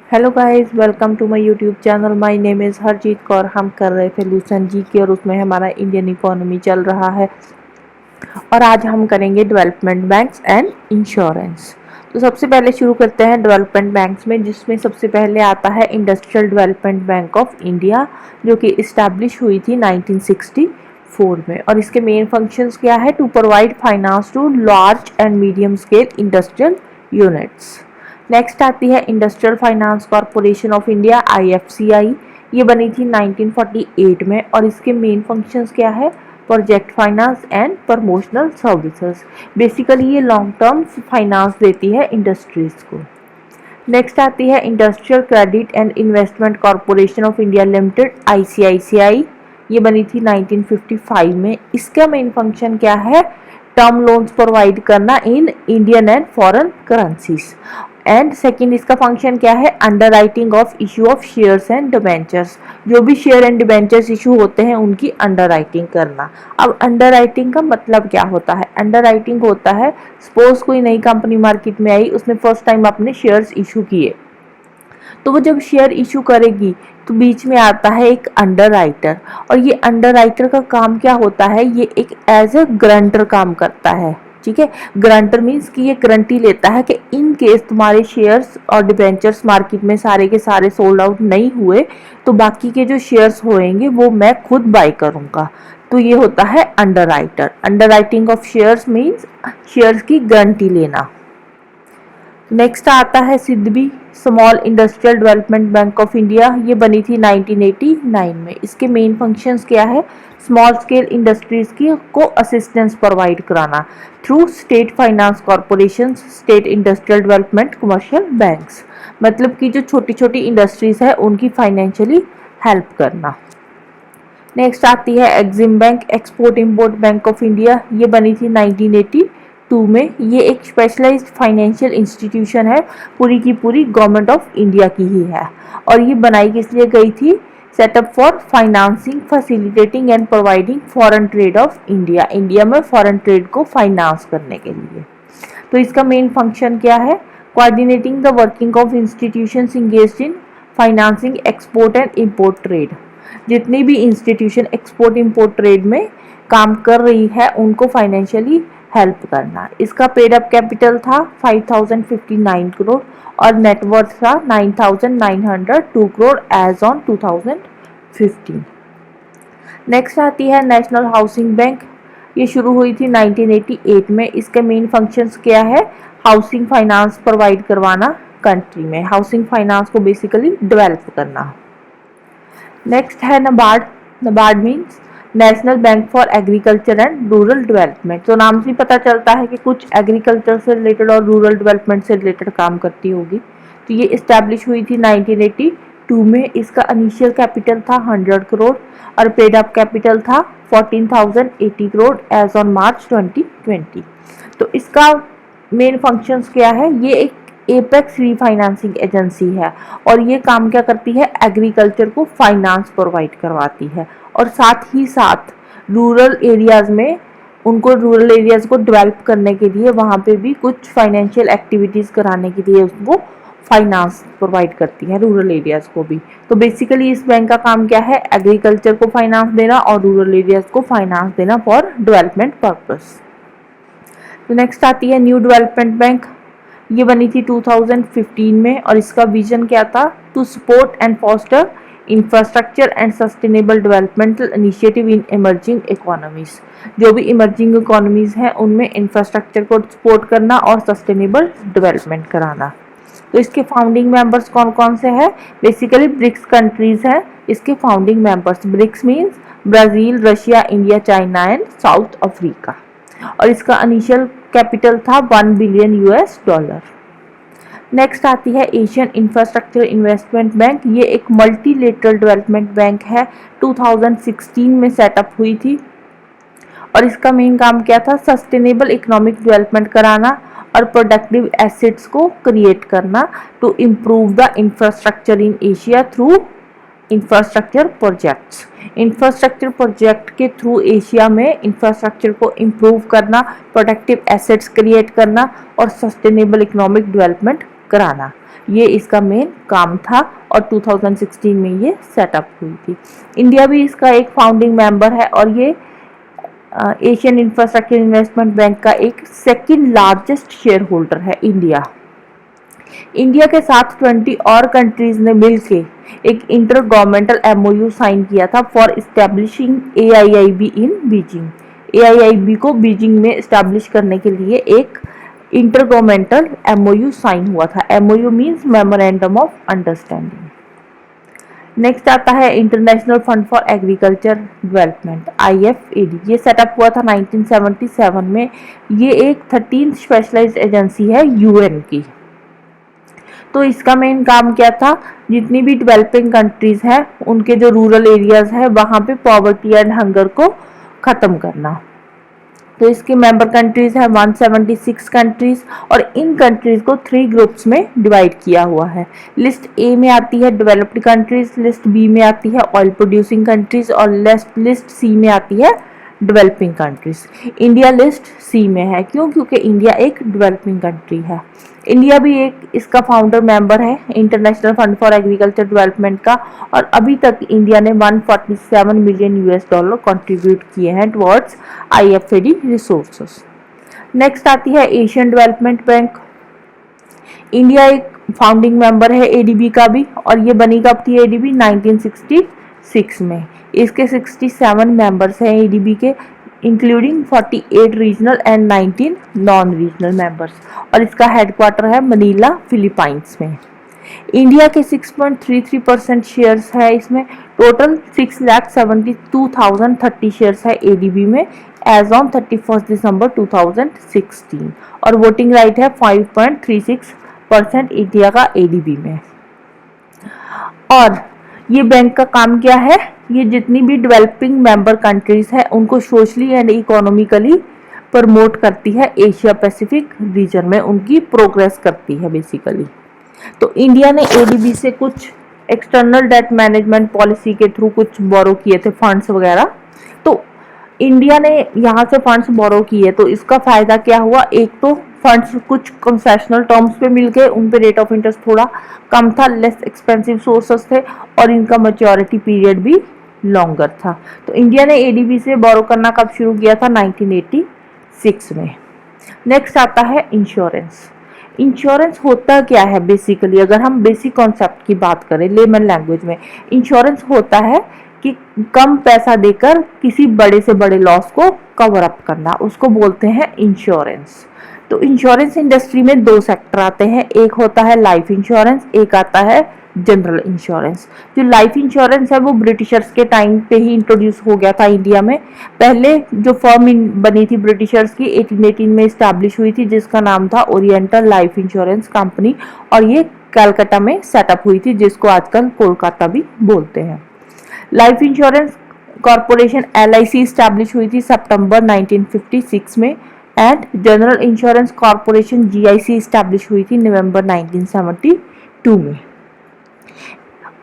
Hello guys, welcome to my YouTube channel. My name is Harjeet Kaur. हम कर रहे थे लूसन जी के और उसमें हमारा इंडियन इकोनॉमी चल रहा है और आज हम करेंगे डेवलपमेंट बैंक्स एंड इंश्योरेंस। तो सबसे पहले शुरू करते हैं डेवलपमेंट बैंक्स में, जिसमें सबसे पहले आता है industrial development bank of India, जो कि इस्टेब्लिश हुई थी 1964 में। और इसके मेन फंक्शंस क्या है? To provide finance to large and medium scale industrial units. Next आती है Industrial Finance Corporation of India, IFCI। ये बनी थी 1948 में और इसके मेन फंक्शंस क्या है? Project finance and promotional services. Basically ये लॉन्ग टर्म फाइनेंस देती है इंडस्ट्रीज को। नेक्स्ट आती है industrial credit and investment corporation of India limited, ICICI। ये बनी थी 1955 में। इसका मेन फंक्शन क्या है? टर्म लोन्स प्रोवाइड करना in Indian and foreign currencies. And second इसका फंक्शन क्या है? Under writing of issue of shares and debentures. जो भी शेयर एंड डिबेंचर्स इशू होते हैं उनकी अंडर राइटिंग करना। अब अंडर राइटिंग का मतलब क्या होता है? अंडर राइटिंग होता है, सपोज कोई नई कंपनी मार्केट में आई, उसने फर्स्ट टाइम अपने शेयर्स इशू किए, तो वो जब शेयर इशू करेगी तो बीच में आता है एक अंडर राइटर। और ये अंडर राइटर का काम क्या होता है? ये एक एज ए ग्रंटर काम करता है। ठीक है, ग्रंटर मीन्स कि ये गारंटी लेता है कि इन केस तुम्हारे शेयर्स और डिबेंचर्स मार्केट में सारे के सारे सोल्ड आउट नहीं हुए तो बाकी के जो शेयर्स होंगे वो मैं खुद बाय करूंगा। तो ये होता है under writer. Under writing of shares means shares की गारंटी लेना। नेक्स्ट आता है SIDBI, small industrial development bank of India. ये बनी थी 1989 में। इसके मेन फंक्शंस क्या है? स्मॉल स्केल इंडस्ट्रीज की को असिस्टेंस प्रोवाइड कराना through state finance corporation, state industrial development commercial banks. मतलब कि जो छोटी छोटी इंडस्ट्रीज है उनकी फाइनेंशियली हेल्प करना। नेक्स्ट आती है EXIM bank, export import bank of India. ये बनी थी 1982 में। ये एक स्पेशलाइज्ड फाइनेंशियल इंस्टीट्यूशन है, पूरी की पूरी गवर्नमेंट ऑफ इंडिया की ही है। और ये बनाई किस लिए गई थी? Setup for financing, facilitating and providing foreign trade off India. India में फॉरेन ट्रेड को फाइनेंस करने के लिए। तो इसका मेन फंक्शन क्या है? Coordinating the working of institutions engaged in financing export and import trade. जितनी भी इंस्टीट्यूशन एक्सपोर्ट इंपोर्ट ट्रेड में काम कर रही है उनको फाइनेंशियली हेल्प करना। इसका पेड अप कैपिटल था 5059 करोड़ और नेटवर्थ था 9902 करोड़ एज ऑन 2015। नेक्स्ट आती है नेशनल हाउसिंग बैंक। ये शुरू हुई थी 1988 में। इसके मेन फंक्शंस क्या है? हाउसिंग फाइनेंस प्रोवाइड करवाना कंट्री में, हाउसिंग फाइनेंस को बेसिकली डेवलप करना। नेक्स्ट है NABARD. NABARD means national bank for agriculture and rural development. तो नाम से पता चलता है कि कुछ एग्रीकल्चर से रिलेटेड और रूरल डेवलपमेंट से रिलेटेड काम करती होगी। तो ये इस्टेब्लिश हुई थी 1982 में। इसका इनिशियल कैपिटल था 100 करोड़ और पेड अप कैपिटल था 14,080 करोड़ एज ऑन मार्च 2020। तो इसका मेन फंक्शंस क्या है? ये एक एपेक्स रीफाइनेंसिंग एजेंसी है और ये काम क्या करती है? एग्रीकल्चर को फाइनेंस प्रोवाइड करवाती है और साथ ही साथ रूरल एरियाज में उनको रूरल एरियाज को डेवलप करने के लिए वहाँ पे भी कुछ फाइनेंशियल एक्टिविटीज़ कराने के लिए उसको फाइनेंस प्रोवाइड करती है रूरल एरियाज को भी। तो बेसिकली इस बैंक का काम क्या है? एग्रीकल्चर को फाइनेंस देना और रूरल एरियाज को फाइनेंस देना फॉर डेवलपमेंट पर्पस। तो नेक्स्ट आती है न्यू डेवलपमेंट बैंक। ये बनी थी 2015 में और इसका विजन क्या था? To support and foster infrastructure and sustainable developmental initiative in emerging economies. जो भी इमर्जिंग इकोनॉमीज हैं उनमें इंफ्रास्ट्रक्चर को सपोर्ट करना और सस्टेनेबल डेवलपमेंट कराना। तो इसके फाउंडिंग मेंबर्स कौन कौन से हैं? बेसिकली ब्रिक्स कंट्रीज हैं इसके founding members. BRICS means Brazil, Russia, India, China and South Africa. और इसका इनिशियल कैपिटल था $1 बिलियन। नेक्स्ट आती है एशियन इंफ्रास्ट्रक्चर इन्वेस्टमेंट बैंक। ये एक मल्टीलेटरल डेवलपमेंट बैंक है, 2016 में सेटअप हुई थी और इसका मेन काम क्या था? सस्टेनेबल इकोनॉमिक डेवलपमेंट कराना और प्रोडक्टिव एसेट्स को क्रिएट करना to improve the infrastructure in Asia through infrastructure projects. Infrastructure project के थ्रू एशिया में इंफ्रास्ट्रक्चर को इम्प्रूव करना, प्रोडक्टिव एसेट्स क्रिएट करना और सस्टेनेबल इकोनॉमिक डेवलपमेंट कराना, ये इसका मेन काम था और 2016 में ये सेटअप हुई थी। इंडिया भी इसका एक फाउंडिंग मेंबर है और ये एशियन इंफ्रास्ट्रक्चर इन्वेस्टमेंट बैंक का एक सेकंड लार्जेस्ट शेयर होल्डर है इंडिया। इंडिया के साथ 20 और कंट्रीज ने मिलकर एक इंटर गवर्नमेंटल एमओयू साइन किया था for establishing AIIB in Beijing. AIIB को बीजिंग में इस्टेब्लिश करने के लिए एक इंटर गवर्नमेंटल एमओयू साइन हुआ था। MOU means memorandum of understanding. Next आता है international fund for agriculture development, IFAD। ये सेटअप हुआ था 1977 में। ये एक 13th स्पेशलाइज्ड एजेंसी है UN की। तो इसका मेन काम क्या था, जितनी भी डेवलपिंग कंट्रीज हैं उनके जो रूरल एरियाज है वहाँ पे पॉवर्टी एंड हंगर को ख़त्म करना। तो इसके मेंबर कंट्रीज है 176 कंट्रीज और इन कंट्रीज को 3 ग्रुप्स में डिवाइड किया हुआ है। लिस्ट ए में आती है डेवलप्ड कंट्रीज, लिस्ट बी में आती है ऑयल प्रोड्यूसिंग कंट्रीज और लिस्ट सी में आती है डेवलपिंग कंट्रीज। इंडिया लिस्ट सी में है, क्यों? क्योंकि इंडिया एक डेवलपिंग कंट्री है। इंडिया भी एक इसका फाउंडर मेंबर है international fund for agriculture development का और अभी तक इंडिया ने 147 मिलियन US डॉलर कंट्रीब्यूट किए हैं टुवर्ड्स IFAD रिसोर्सेस। नेक्स्ट आती है एशियन डेवलपमेंट बैंक। इंडिया एक फाउंडिंग मेंबर है ADB का भी और ये बनी कब थी ADB? 1966 में। इसके 67 मेंबर्स हैं ADB के, including 48 regional and 19 non regional members और इसका हेडक्वार्टर है मनीला, फिलीपाइंस में। इंडिया के 6.33% शेयर्स है इसमें। टोटल 6,72,030 शेयर्स है ADB में एज ऑन 31 दिसंबर 2016 और वोटिंग राइट है 5.36% इंडिया का ADB में। और ये बैंक का काम क्या है, ये जितनी भी डेवलपिंग मेंबर कंट्रीज है उनको सोशली एंड इकोनॉमिकली प्रमोट करती है, एशिया पैसिफिक रीजन में उनकी प्रोग्रेस करती है बेसिकली। तो इंडिया ने ADB से कुछ एक्सटर्नल डेट मैनेजमेंट पॉलिसी के थ्रू कुछ बोरो किए थे फंड्स वगैरह। तो इंडिया ने यहाँ से फंड्स बोरो किए तो इसका फायदा क्या हुआ, एक तो फंड्स कुछ कंसेशनल टर्म्स पे मिल गए, उन पे रेट ऑफ इंटरेस्ट थोड़ा कम था, लेस एक्सपेंसिव सोर्सेस थे और इनका मैच्योरिटी पीरियड भी लॉन्गर था। तो इंडिया ने ADB से बोरो करना कब शुरू किया था? 1986 में। नेक्स्ट आता है इंश्योरेंस। इंश्योरेंस होता क्या है बेसिकली, अगर हम बेसिक कॉन्सेप्ट की बात करें लेमन लैंग्वेज में, इंश्योरेंस होता है कि कम पैसा देकर किसी बड़े से बड़े लॉस को कवर अप करना, उसको बोलते हैं इंश्योरेंस। तो इंश्योरेंस इंडस्ट्री में 2 सेक्टर आते हैं, एक होता है लाइफ इंश्योरेंस, एक आता है जनरल इंश्योरेंस। जो लाइफ इंश्योरेंस है वो ब्रिटिशर्स के टाइम पे ही इंट्रोड्यूस हो गया था इंडिया में। पहले जो फर्म बनी थी ब्रिटिशर्स की 1818 में इस्टेब्लिश हुई थी, जिसका नाम था ओरिएंटल लाइफ इंश्योरेंस कंपनी और ये कलकत्ता में सेटअप हुई थी, जिसको आजकल कोलकाता भी बोलते हैं। Life insurance corporation LIC establish हुई थी सितंबर 1956 में and general insurance corporation GIC establish हुई थी नवंबर 1972 में।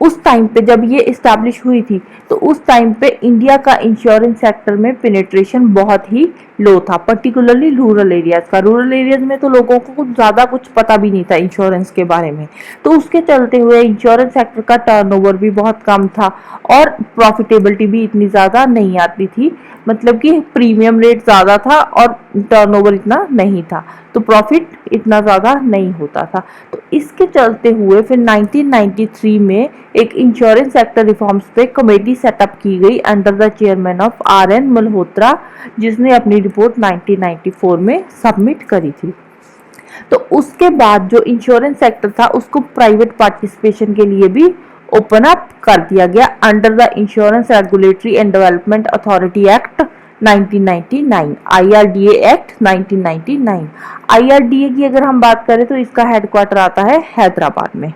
उस टाइम पे जब ये इस्टेब्लिश हुई थी तो उस टाइम पे इंडिया का इंश्योरेंस सेक्टर में पेनिट्रेशन बहुत ही लो था, पर्टिकुलरली रूरल एरियाज का। रूरल एरियाज में तो लोगों को कुछ ज़्यादा कुछ पता भी नहीं था इंश्योरेंस के बारे में, तो उसके चलते हुए इंश्योरेंस सेक्टर का टर्नओवर भी बहुत कम था और प्रॉफिटेबिलिटी भी इतनी ज़्यादा नहीं आती थी। मतलब कि प्रीमियम रेट ज़्यादा था और टर्नओवर इतना नहीं था, तो प्रॉफिट इतना ज़्यादा नहीं होता था। तो इसके चलते हुए फिर 1993 में एक इंश्योरेंस सेक्टर रिफॉर्म्स पे कमेटी सेटअप की गई under the chairman of RN Malhotra, जिसने अपनी रिपोर्ट 1994 में सबमिट करी थी। तो उसके बाद जो इंश्योरेंस सेक्टर था उसको प्राइवेट पार्टिसिपेशन के लिए भी ओपन अप कर दिया गया under the insurance regulatory and development authority act 1999, IRDA act 1999। IRDA की अगर हम बात करें तो इसका हेडक्वार्टर आता है हैदराबाद में।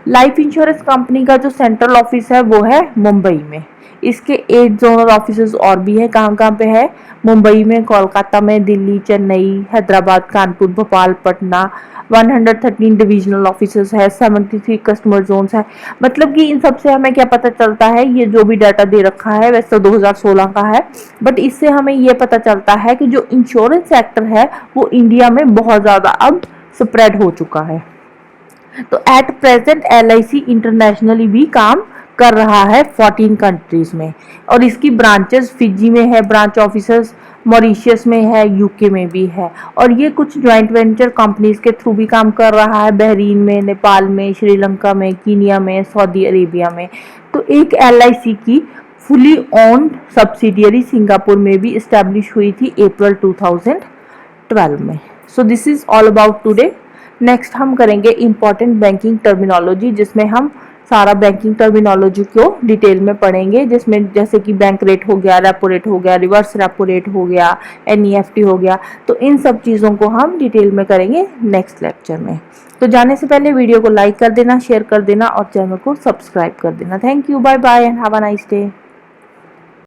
लाइफ इंश्योरेंस कंपनी का जो सेंट्रल ऑफिस है वो है मुंबई में। इसके 8 जोनल ऑफिसेज और भी हैं, कहाँ पे है? मुंबई में, कोलकाता में, दिल्ली, चेन्नई, हैदराबाद, कानपुर, भोपाल, पटना। 113 डिविजनल ऑफिसेज है, 73 कस्टमर जोन्स है। मतलब कि इन सब से हमें क्या पता चलता है, ये जो भी डाटा दे रखा है वैसे 2016 का है, बट इससे हमें ये पता चलता है कि जो इंश्योरेंस सेक्टर है वो इंडिया में बहुत ज़्यादा अब स्प्रेड हो चुका है। तो एट प्रेजेंट LIC इंटरनेशनली भी काम कर रहा है 14 कंट्रीज में, और इसकी ब्रांचेस फिजी में है, ब्रांच ऑफिसर्स मॉरिशियस में है, यूके में भी है, और ये कुछ ज्वाइंट वेंचर कंपनीज के थ्रू भी काम कर रहा है, बहरीन में, नेपाल में, श्रीलंका में, कीनिया में, सऊदी अरेबिया में। तो एक LIC की फुली ओन्ड सब्सिडियरी सिंगापुर में भी इस्टेब्लिश हुई थी अप्रैल 2012 में। So this is all about today. Next हम करेंगे इंपॉर्टेंट बैंकिंग टर्मिनोलॉजी, जिसमें हम सारा बैंकिंग टर्मिनोलॉजी को डिटेल में पढ़ेंगे, जिसमें जैसे कि बैंक रेट हो गया, रेपो रेट हो गया, रिवर्स रेपो रेट हो गया, NEFT हो गया। तो इन सब चीज़ों को हम डिटेल में करेंगे नेक्स्ट लेक्चर में। तो जाने से पहले वीडियो को लाइक कर देना, शेयर कर देना और चैनल को सब्सक्राइब कर देना। Thank you, bye bye and have a nice day.